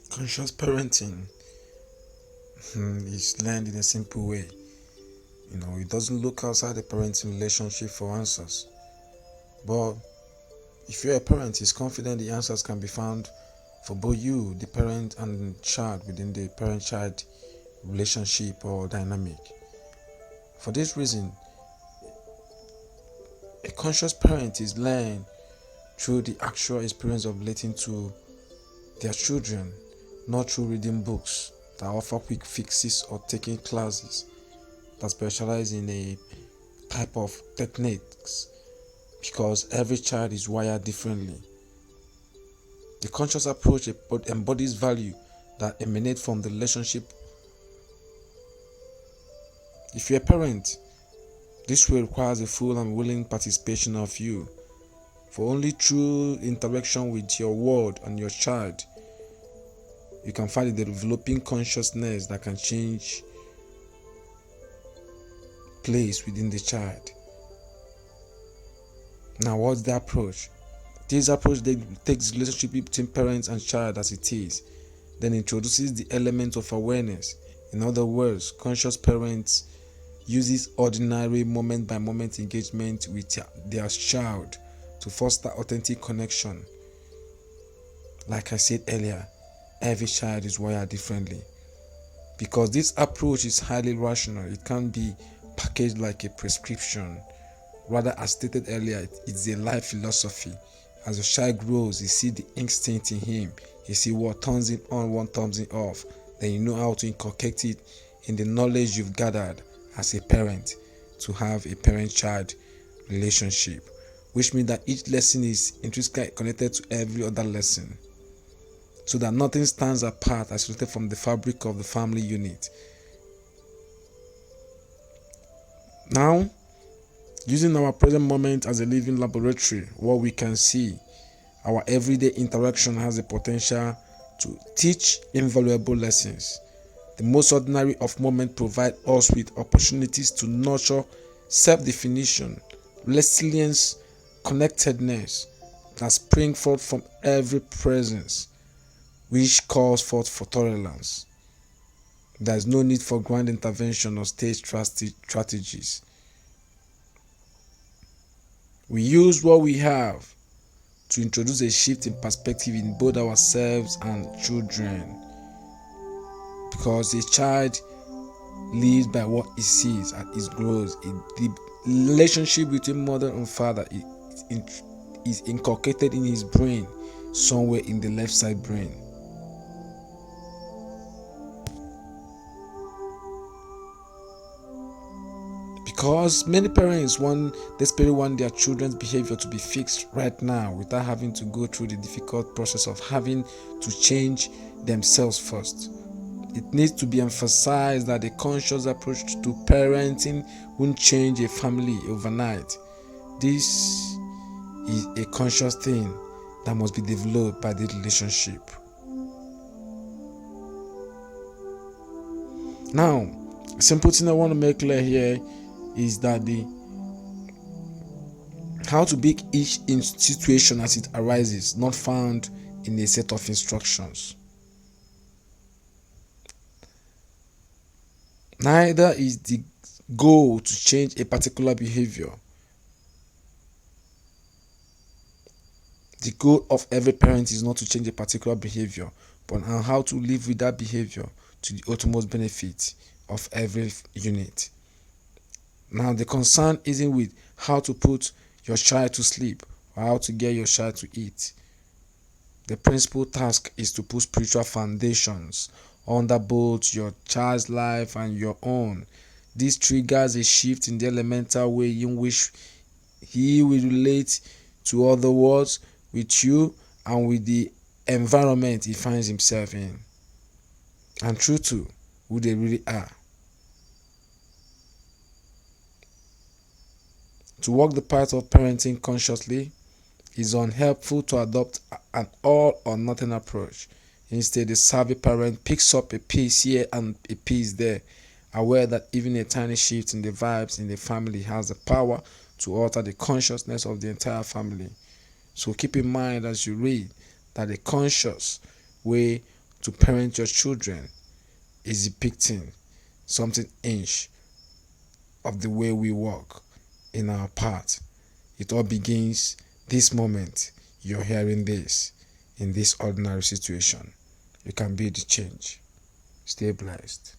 Conscious parenting is learned in a simple way. It doesn't look outside the parenting relationship for answers. But if you're a parent, is confident the answers can be found for both you, the parent, and the child within the parent-child relationship or dynamic. For this reason, a conscious parent is learned through the actual experience of relating to their children, not through reading books that offer quick fixes or taking classes that specialize in a type of techniques, because every child is wired differently. The conscious approach embodies value that emanate from the relationship. If you're a parent, this will requires a full and willing participation of you. For only through interaction with your world and your child, you can find the developing consciousness that can change place within the child. Now, what's the approach? This approach takes the relationship between parents and child as it is, then introduces the element of awareness. In other words, conscious parents uses ordinary moment-by-moment engagement with their child to foster authentic connection. Like I said earlier, every child is wired differently. Because this approach is highly rational, it can't be packaged like a prescription. Rather, as stated earlier, it's a life philosophy. As a child grows, you see the instinct in him. You see what turns him on, what turns him off. Then you know how to inculcate it in the knowledge you've gathered as a parent to have a parent-child relationship. Which means that each lesson is intrinsically connected to every other lesson, so that nothing stands apart isolated from the fabric of the family unit. Now, using our present moment as a living laboratory, what we can see, our everyday interaction has the potential to teach invaluable lessons. The most ordinary of moments provide us with opportunities to nurture self-definition, resilience, connectedness that spring forth from every presence, which calls forth for tolerance. There is no need for grand intervention or stage strategies. We use what we have to introduce a shift in perspective in both ourselves and children, because a child lives by what he sees and it grows. The relationship between mother and father is inculcated in his brain, somewhere in the left side brain. Because many parents desperately want their children's behavior to be fixed right now without having to go through the difficult process of having to change themselves first. It needs to be emphasized that a conscious approach to parenting won't change a family overnight. This is a conscious thing that must be developed by the relationship. Now, a simple thing I want to make clear here is that how to make each situation as it arises not found in a set of instructions. Neither is the goal to change a particular behavior. The goal of every parent is not to change a particular behavior, but on how to live with that behavior to the utmost benefit of every unit. Now, the concern isn't with how to put your child to sleep or how to get your child to eat. The principal task is to put spiritual foundations under both your child's life and your own. This triggers a shift in the elemental way in which he will relate to other worlds, with you, and with the environment he finds himself in, and true to who they really are. To walk the path of parenting consciously is unhelpful to adopt an all or nothing approach. Instead, the savvy parent picks up a piece here and a piece there, aware that even a tiny shift in the vibes in the family has the power to alter the consciousness of the entire family. So keep in mind as you read that the conscious way to parent your children is depicting something inch of the way we walk in our path. It all begins this moment you're hearing this in this ordinary situation. You can be the change. Stay blessed.